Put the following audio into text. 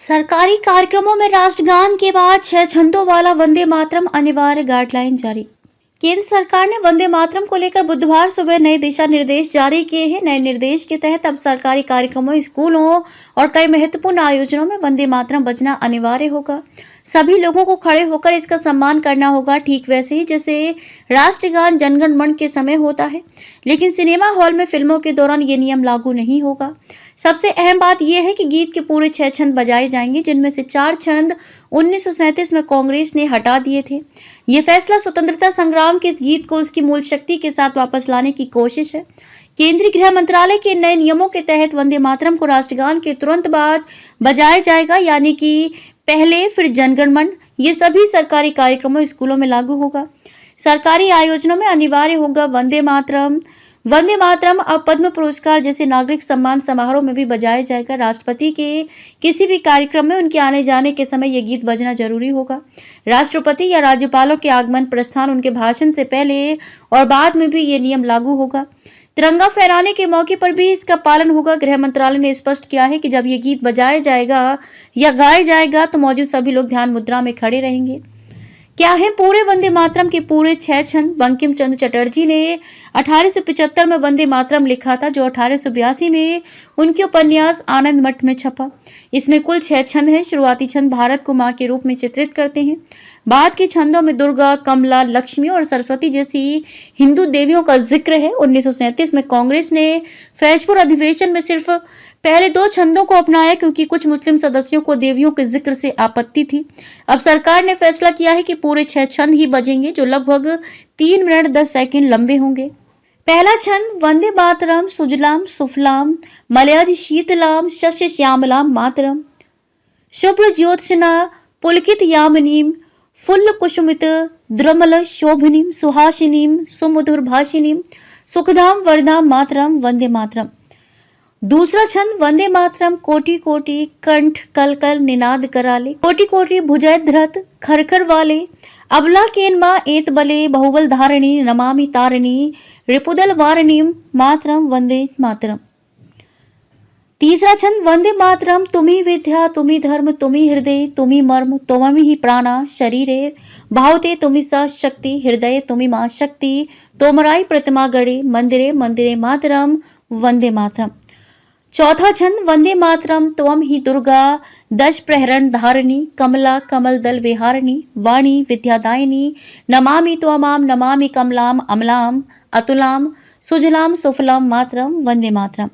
सरकारी कार्यक्रमों में राष्ट्रगान के बाद 6 छंदों वाला वंदे मातरम अनिवार्य गाइडलाइन जारी। केंद्र सरकार ने वंदे मातरम को लेकर बुधवार सुबह नए दिशा निर्देश जारी किए हैं। नए निर्देश के तहत अब सरकारी कार्यक्रमों, स्कूलों और कई महत्वपूर्ण आयोजनों में वंदे मातरम बजना अनिवार्य होगा। सभी लोगों को खड़े होकर इसका सम्मान करना होगा, ठीक वैसे ही जैसे राष्ट्रगान जनगण मन के समय होता है। लेकिन सिनेमा हॉल में फिल्मों के दौरान ये नियम लागू नहीं होगा। सबसे अहम बात यह है कि गीत के पूरे 6 छंद बजाए जाएंगे, जिनमें से 4 छंद 1937 में कांग्रेस ने हटा दिए थे। ये फैसला स्वतंत्रता संग्राम के इस गीत को उसकी मूल शक्ति के साथ वापस लाने की कोशिश है। केंद्रीय गृह मंत्रालय के नए नियमों के तहत वंदे मातरम को राष्ट्रगान के तुरंत बाद बजाया जाएगा, यानी कि पहले फिर जनगण मन। ये सभी सरकारी कार्यक्रमों, स्कूलों में लागू होगा। सरकारी आयोजनों में अनिवार्य होगा वंदे मातरम। वंदे मातरम अब पद्म पुरस्कार जैसे नागरिक सम्मान समारोह में भी बजाया जाएगा। राष्ट्रपति के किसी भी कार्यक्रम में उनके आने जाने के समय यह गीत बजना जरूरी होगा। राष्ट्रपति या राज्यपालों के आगमन, प्रस्थान, उनके भाषण से पहले और बाद में भी ये नियम लागू होगा। तिरंगा फहराने के मौके पर भी इसका पालन होगा। गृह मंत्रालय ने स्पष्ट किया है कि जब ये गीत बजाया जाएगा या गाया जाएगा तो मौजूद सभी लोग ध्यान मुद्रा में खड़े रहेंगे। क्या है पूरे वंदे मातरम के पूरे 6 छंद? बंकिम चंद्र चटर्जी ने 1875 में वंदे मातरम लिखा था, जो 1882 में उनके उपन्यास आनंद मठ में छपा। इसमें कुल 6 छंद हैं। शुरुआती छंद भारत को मां के रूप में चित्रित करते हैं। बाद के छंदों में दुर्गा, कमला, लक्ष्मी और सरस्वती जैसी हिंदू देवियों का जिक्र है। 1937 में कांग्रेस ने फैजपुर अधिवेशन में सिर्फ पहले 2 छंदों को अपनाया, क्योंकि कुछ मुस्लिम सदस्यों को देवियों के जिक्र से आपत्ति थी। अब सरकार ने फैसला किया है कि पूरे 6 छंद ही बजेंगे, जो लगभग 3 मिनट 10 सेकंड लंबे होंगे। पहला छंद वंदे मातरम सुजलाम सुफलाम मलयज शीतलाम शस्य श्यामलाम मातरम शुभ्र ज्योत्सना पुलकित यामिनीम फुल्ल कुसुमित द्रुमल शोभनीम सुहासिनीम सुमधुर भाषिनीम सुखदाम वरदाम मातरम वंदे मातरम। दूसरा छंद वंदे मातरम कोटि कोटि कंठ कल कल निनाद कराले कोटि कोटि भुजय धृत खरखर वाले अबला केनमा एत बले बहुबल धारणी नमामि तारणी रिपुदल वारणीम मातरम वंदे मातरम। तीसरा छंद वंदे मातरम तुम्ही विद्या तुम्ही धर्म तुम्ही हृदय तुम्ही मर्म त्वमि ही प्राणा शरीरे भावते तुम्ही सा शक्ति हृदय तुम्ही मां शक्ति तोमराई प्रतिमा गढ़े मंदिरे मंदिरे मातरम वंदे मातरम। चौथा छंद वंदे मातरम त्वम ही दुर्गा दश प्रहरण धारिणी कमला कमल दल विहारिणी वाणी विद्यादायिनी नमामि त्वमाम नमामि कमलाम अमलाम अतुलाम सुजलाम सुफलाम मातरम वंदे मातरम।